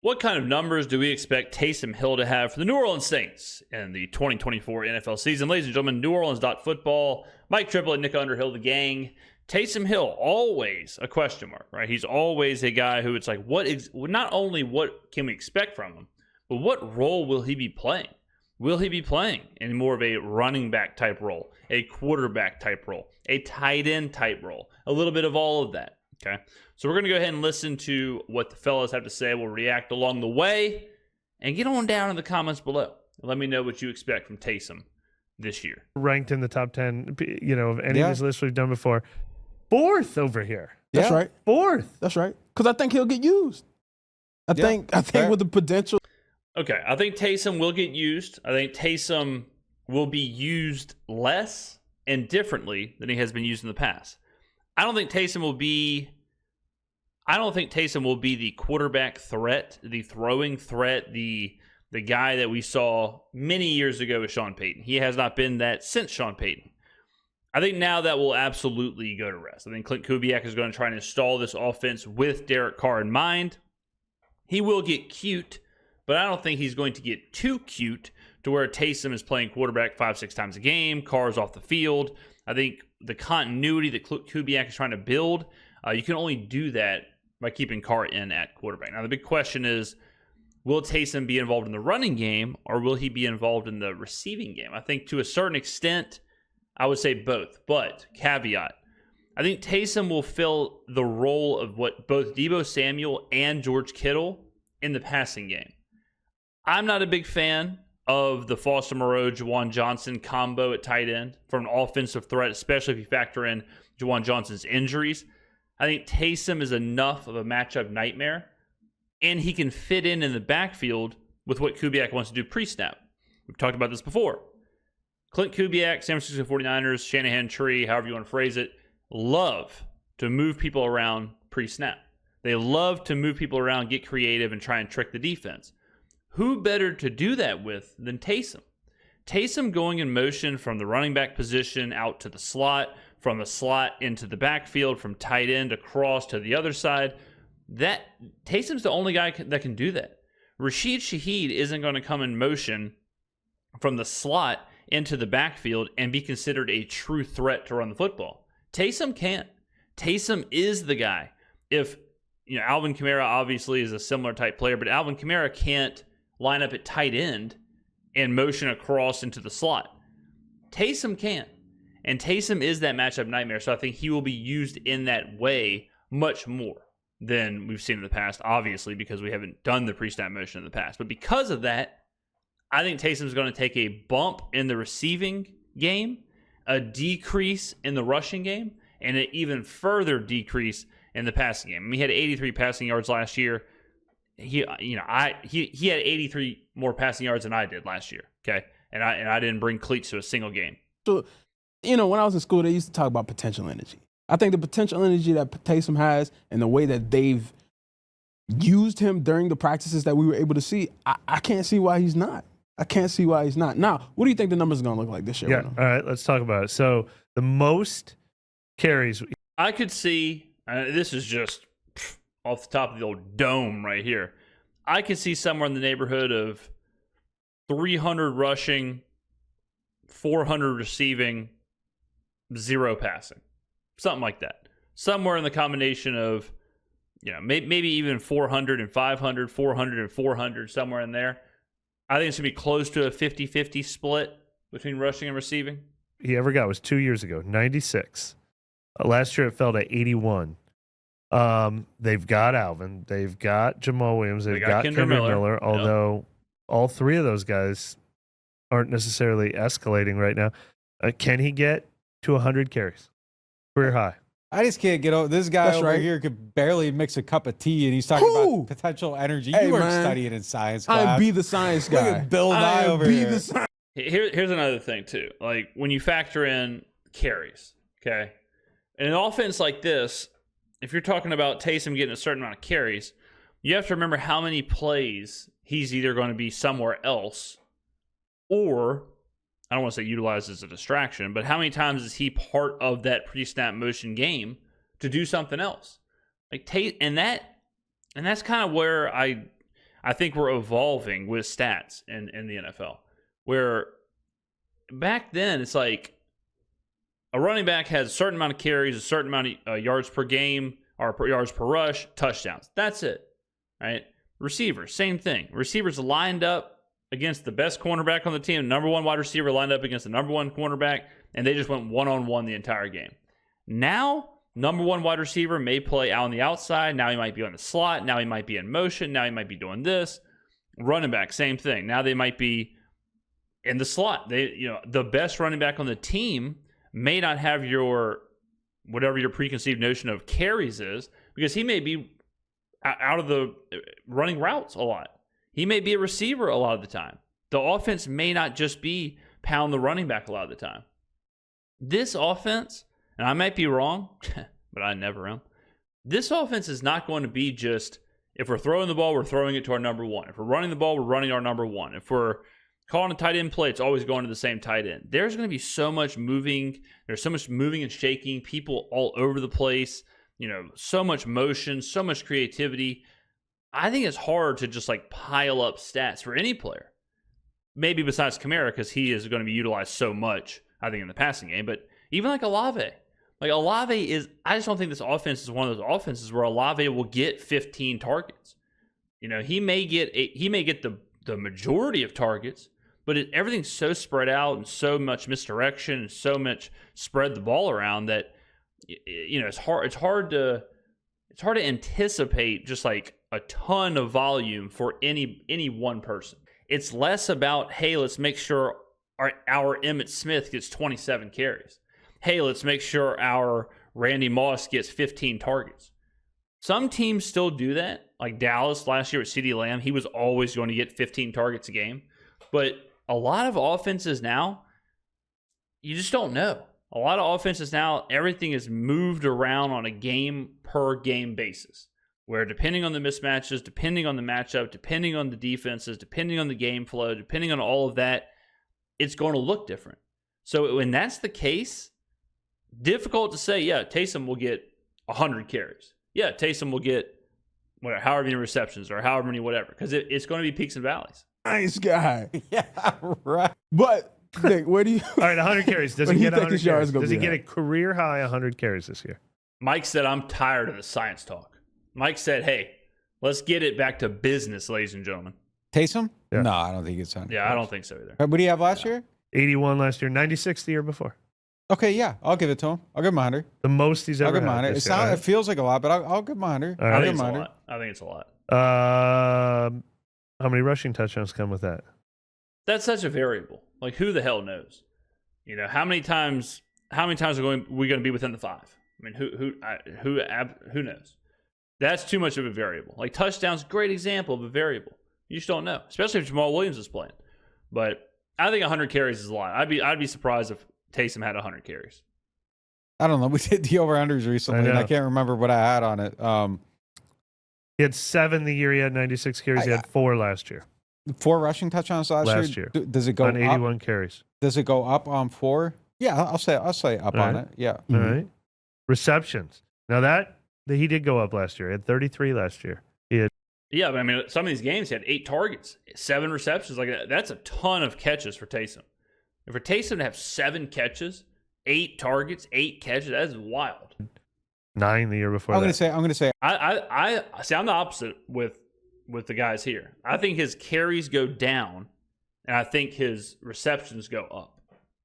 What kind of numbers do we expect Taysom Hill to have for the New Orleans Saints in the 2024 NFL season? Ladies and gentlemen, New Orleans.football, Mike Triplett, Nick Underhil, the gang. Taysom Hill, always a question mark, right? He's always a guy who it's like, not only what can we expect from him, but what role will he be playing? Will he be playing in more of a running back type role, a quarterback type role, a tight end type role, a little bit of all of that? Okay, so we're going to go ahead and listen to what the fellas have to say. We'll react along the way and get on down in the comments below. Let me know what you expect from Taysom this year. Ranked in the top 10, of any of these lists we've done before. Fourth over here. That's right. Fourth. That's right. Because I think he'll get used. I think with the potential. Okay, I think Taysom will get used. I think Taysom will be used less and differently than he has been used in the past. I don't think Taysom will be the quarterback threat, the throwing threat, the guy that we saw many years ago with Sean Payton. He has not been that since Sean Payton. I think now that will absolutely go to rest. I think Clint Kubiak is going to try and install this offense with Derek Carr in mind. He will get cute, but I don't think he's going to get too cute to where Taysom is playing quarterback 5-6 times a game, Carr's off the field. I think the continuity that Kubiak is trying to build, you can only do that by keeping Carr in at quarterback. Now, the big question is, will Taysom be involved in the running game or will he be involved in the receiving game? I think to a certain extent, I would say both, but caveat. I think Taysom will fill the role of what both Deebo Samuel and George Kittle in the passing game. I'm not a big fan of the Foster Moreau, Juwan Johnson combo at tight end for an offensive threat, especially if you factor in Juwan Johnson's injuries. I think Taysom is enough of a matchup nightmare, and he can fit in the backfield with what Kubiak wants to do pre-snap. We've talked about this before. Clint Kubiak, San Francisco 49ers, Shanahan tree, however you want to phrase it, love to move people around pre-snap. They love to move people around, get creative, and try and trick the defense. Who better to do that with than Taysom? Taysom going in motion from the running back position out to the slot, from the slot into the backfield, from tight end across to the other side. Taysom's the only guy that can do that. Rashid Shaheed isn't going to come in motion from the slot into the backfield and be considered a true threat to run the football. Taysom can't. Taysom is the guy. If Alvin Kamara obviously is a similar type player, but Alvin Kamara can't line up at tight end and motion across into the slot. Taysom can't. And Taysom is that matchup nightmare, so I think he will be used in that way much more than we've seen in the past, obviously, because we haven't done the pre-snap motion in the past. But because of that, I think Taysom's going to take a bump in the receiving game, a decrease in the rushing game, and an even further decrease in the passing game. I mean, he had 83 passing yards last year. He had 83 more passing yards than I did last year. Okay, and I didn't bring cleats to a single game. So, when I was in school, they used to talk about potential energy. I think the potential energy that Taysom has and the way that they've used him during the practices that we were able to see, I can't see why he's not. I can't see why he's not. Now, what do you think the numbers are going to look like this year? Yeah, all right, let's talk about it. So the most carries. I could see, this is just off the top of the old dome right here. I could see somewhere in the neighborhood of 300 rushing, 400 receiving, 0 passing. Something like that. Somewhere in the combination of, maybe even 400 and 500, 400 and 400, somewhere in there. I think it's going to be close to a 50-50 split between rushing and receiving. He ever got was 2 years ago, 96. Last year it fell to 81. They've got Alvin. They've got Jamal Williams. They've got Kendrick Miller. Although all three of those guys aren't necessarily escalating right now. Can he get to 100 carries? Career high. I just can't get over this guy over here could barely mix a cup of tea, and he's talking about potential energy. You weren't studying in science class. I be the science guy. Look at Bill Nye over here. Here's another thing too. Like when you factor in carries, okay, in an offense like this, if you're talking about Taysom getting a certain amount of carries, you have to remember how many plays he's either going to be somewhere else, or I don't want to say utilized as a distraction, but how many times is he part of that pre-snap motion game to do something else? Like and that's kind of where I I think we're evolving with stats in the NFL, where back then it's like a running back has a certain amount of carries, a certain amount of yards per game, or yards per rush, touchdowns. That's it, right? Receivers, same thing. Receivers lined up against the best cornerback on the team, number one wide receiver lined up against the number one cornerback, and they just went one-on-one the entire game. Now, number one wide receiver may play out on the outside. Now he might be on the slot. Now he might be in motion. Now he might be doing this. Running back, same thing. Now they might be in the slot. The best running back on the team may not have whatever your preconceived notion of carries is, because he may be out of the running routes a lot. He may be a receiver a lot of the time. The offense may not just be pound the running back a lot of the time. This offense, and I might be wrong, but I never am. This offense is not going to be just, if we're throwing the ball, we're throwing it to our number one. If we're running the ball, we're running our number one. If we're calling a tight end play, it's always going to the same tight end. There's going to be so much moving. There's so much moving and shaking, people all over the place, so much motion, so much creativity. I think it's hard to just pile up stats for any player. Maybe besides Kamara, because he is going to be utilized so much, I think, in the passing game. But even Olave. Olave is, I just don't think this offense is one of those offenses where Olave will get 15 targets. He may get the majority of targets, but everything's so spread out and so much misdirection and so much spread the ball around that it's hard to anticipate just a ton of volume for any one person. It's less about, hey, let's make sure our Emmitt Smith gets 27 carries. Hey, let's make sure our Randy Moss gets 15 targets. Some teams still do that, like Dallas last year with CeeDee Lamb. He was always going to get 15 targets a game. But a lot of offenses now, you just don't know. A lot of offenses now, everything is moved around on a game-per-game basis, where depending on the mismatches, depending on the matchup, depending on the defenses, depending on the game flow, depending on all of that, it's going to look different. So when that's the case, difficult to say, yeah, Taysom will get 100 carries. Yeah, Taysom will get however many receptions or however many whatever, because it's going to be peaks and valleys. Nice guy. Yeah, right. But Nick, where do you? All right, 100 carries. Does he get 100 carries? Does he get a career high 100 carries this year? Mike said, I'm tired of the science talk. Mike said, hey, let's get it back to business, ladies and gentlemen. Taysom? Yeah. No, I don't think it's 100. Yeah, I don't think so either. What do you have last year? 81 last year, 96 the year before. Okay, yeah, I'll give it to him. I'll give him 100. The most he's ever had. I'll give him 100. It feels like a lot, but I'll give him 100. I think it's a lot. I think it's a lot. How many rushing touchdowns come with that? That's such a variable. Who the hell knows? How many times are we going to be within the 5? I mean, who knows? That's too much of a variable. Touchdowns, great example of a variable. You just don't know, especially if Jamal Williams is playing. But I think 100 carries is a lot. I'd be surprised if Taysom had 100 carries. I don't know. We did the over-unders recently, and I can't remember what I had on it. He had 7 the year he had 96 carries. He had 4 last year. 4 rushing touchdowns last year. Does it go on 81 carries? Does it go up on 4? Yeah, I'll say up All on right. it. Yeah. All right. Receptions. Now that he did go up last year. He had 33 last year. Yeah, but I mean, some of these games he had 8 targets, 7 receptions. That's a ton of catches for Taysom. And for Taysom to have 7 catches, 8 targets, 8 catches, that is wild. 9 the year before. I'm going to say. I see. I'm the opposite with the guys here. I think his carries go down, and I think his receptions go up.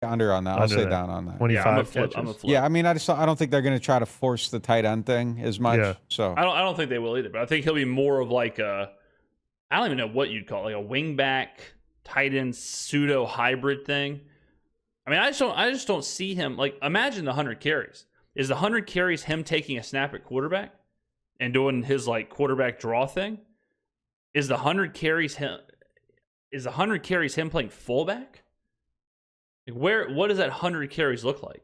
Under on that. I'll say down on that. 25 I'm a flip. Yeah, I mean, I don't think they're going to try to force the tight end thing as much. Yeah. So I don't think they will either. But I think he'll be more of I don't even know what you'd call it, a wingback tight end pseudo hybrid thing. I mean, I just don't see him imagine the 100 carries. Is the 100 carries him taking a snap at quarterback and doing his quarterback draw thing? Is the 100 carries him playing fullback? What does that 100 carries look like?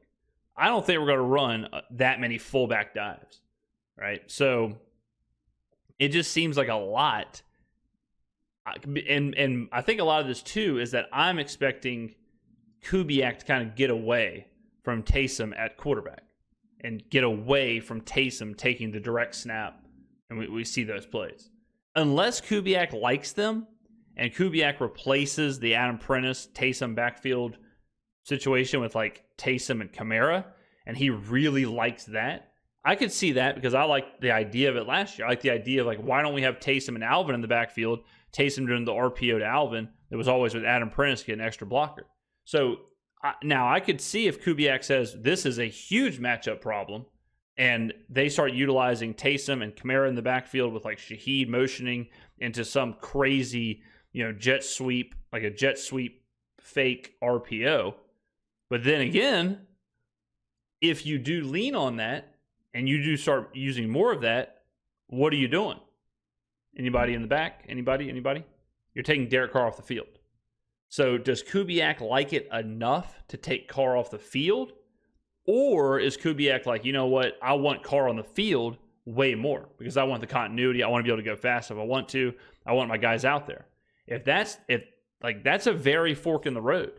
I don't think we're going to run that many fullback dives, right? So it just seems like a lot. And I think a lot of this too is that I'm expecting Kubiak to kind of get away from Taysom at quarterback and get away from Taysom taking the direct snap, and we see those plays. unless Kubiak likes them and Kubiak replaces the Adam Prentice Taysom backfield situation with like Taysom and Kamara, and he really likes that, I could see that because I liked the idea of it last year. I like the idea of like, why don't we have Taysom and Alvin in the backfield? Taysom doing the RPO to Alvin. It was always with Adam Prentice getting an extra blocker. So now I could see if Kubiak says this is a huge matchup problem and they start utilizing Taysom and Kamara in the backfield with like Shaheed motioning into some crazy, jet sweep, like a jet sweep fake RPO. But then again, if you do lean on that and you do start using more of that, what are you doing? Anybody in the back? Anybody? You're taking Derek Carr off the field. So does Kubiak like it enough to take Carr off the field? Or is Kubiak like, you know what, I want Carr on the field way more because I want the continuity. I want to be able to go fast if I want to. I want my guys out there. That's a very fork in the road.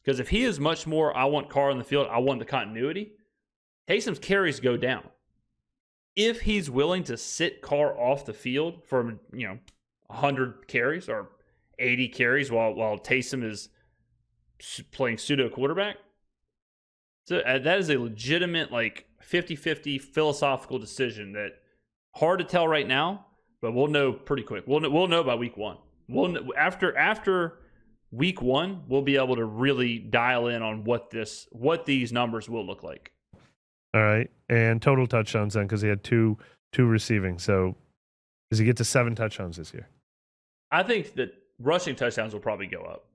Because if he is much more, I want Carr on the field, I want the continuity, Taysom's carries go down. If he's willing to sit Carr off the field for 100 carries or 80 carries while Taysom is playing pseudo quarterback, so that is a legitimate 50-50 philosophical decision that hard to tell right now, but we'll know pretty quick. We'll know by week 1. We'll know, after week 1, we'll be able to really dial in on what these numbers will look like. All right, and total touchdowns then, because he had two receiving. So does he get to 7 touchdowns this year? I think that rushing touchdowns will probably go up,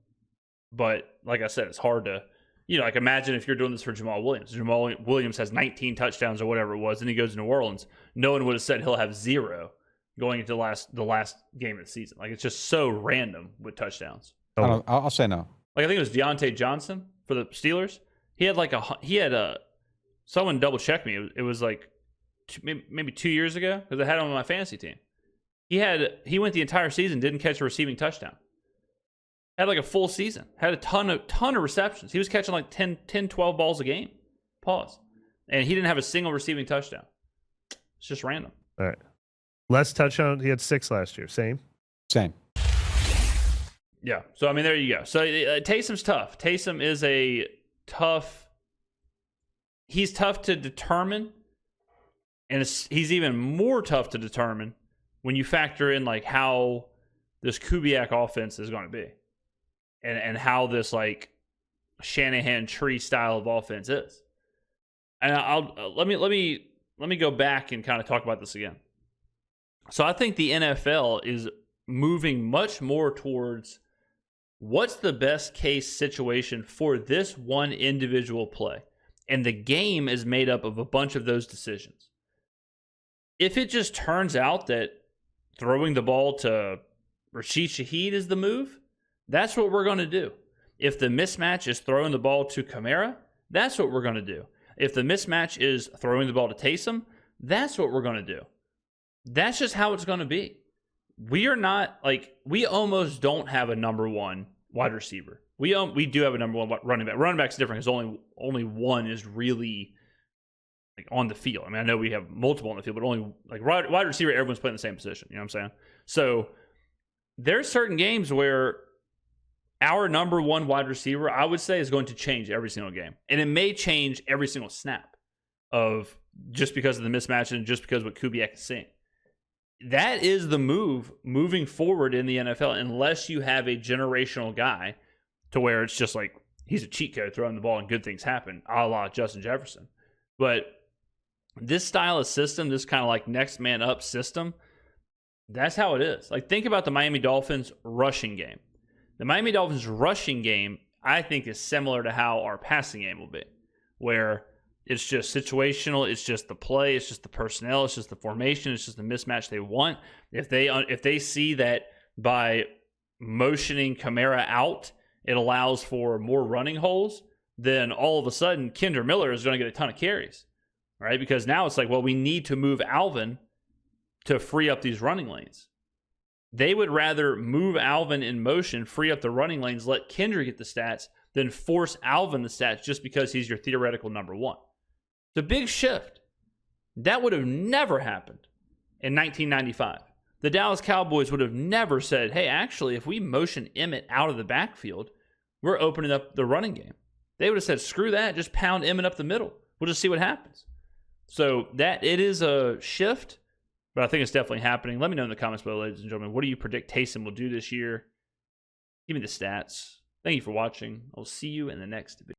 but like I said, it's hard to, imagine if you're doing this for Jamal Williams. Jamal Williams has 19 touchdowns or whatever it was, and he goes to New Orleans. No one would have said he'll have 0 going into the last game of the season. Like, it's just so random with touchdowns. I'll say no. Like, I think it was Deontay Johnson for the Steelers. He had someone double check me. It was like maybe 2 years ago because I had him on my fantasy team. He went the entire season, didn't catch a receiving touchdown. Had like a full season. Had a ton of receptions. He was catching like 10, 12 balls a game. Pause. And he didn't have a single receiving touchdown. It's just random. All right. Less touchdown. He had 6 last year. Same. Yeah. So, I mean, there you go. So, Taysom's tough. Taysom is he's tough to determine. And he's even more tough to determine when you factor in like how this Kubiak offense is going to be. And how this like Shanahan tree style of offense is. And let me go back and kind of talk about this again. So I think the NFL is moving much more towards what's the best case situation for this one individual play. And the game is made up of a bunch of those decisions. If it just turns out that throwing the ball to Rashid Shaheed is the move, that's what we're going to do. If the mismatch is throwing the ball to Kamara, that's what we're going to do. If the mismatch is throwing the ball to Taysom, that's what we're going to do. That's just how it's going to be. We almost don't have a number 1 wide receiver. We do have a number 1 running back. Running back's different because only one is really like on the field. I mean, I know we have multiple on the field, but only like wide receiver, everyone's playing the same position. You know what I'm saying? So there's certain games where our number 1 wide receiver, I would say, is going to change every single game. And it may change every single snap of just because of the mismatch and just because of what Kubiak is seeing. That is the move moving forward in the NFL, unless you have a generational guy to where it's just like he's a cheat code throwing the ball and good things happen, a la Justin Jefferson. But this style of system, this kind of like next man up system, that's how it is. Like, think about the Miami Dolphins rushing game. The Miami Dolphins rushing game, I think, is similar to how our passing game will be, where it's just situational, it's just the play, it's just the personnel, it's just the formation, it's just the mismatch they want. If they see that by motioning Kamara out, it allows for more running holes, then all of a sudden Kendre Miller is going to get a ton of carries, right? Because now it's like, well, we need to move Alvin to free up these running lanes. They would rather move Alvin in motion, free up the running lanes, let Kendre get the stats, than force Alvin the stats just because he's your theoretical number 1. It's a big shift. That would have never happened in 1995. the Dallas Cowboys would have never said, hey, actually, if we motion Emmett out of the backfield, we're opening up the running game. They would have said, screw that, just pound Emmett up the middle. We'll just see what happens. So that it is a shift, but I think it's definitely happening. Let me know in the comments below, ladies and gentlemen. What do you predict Taysom will do this year? Give me the stats. Thank you for watching. I'll see you in the next video.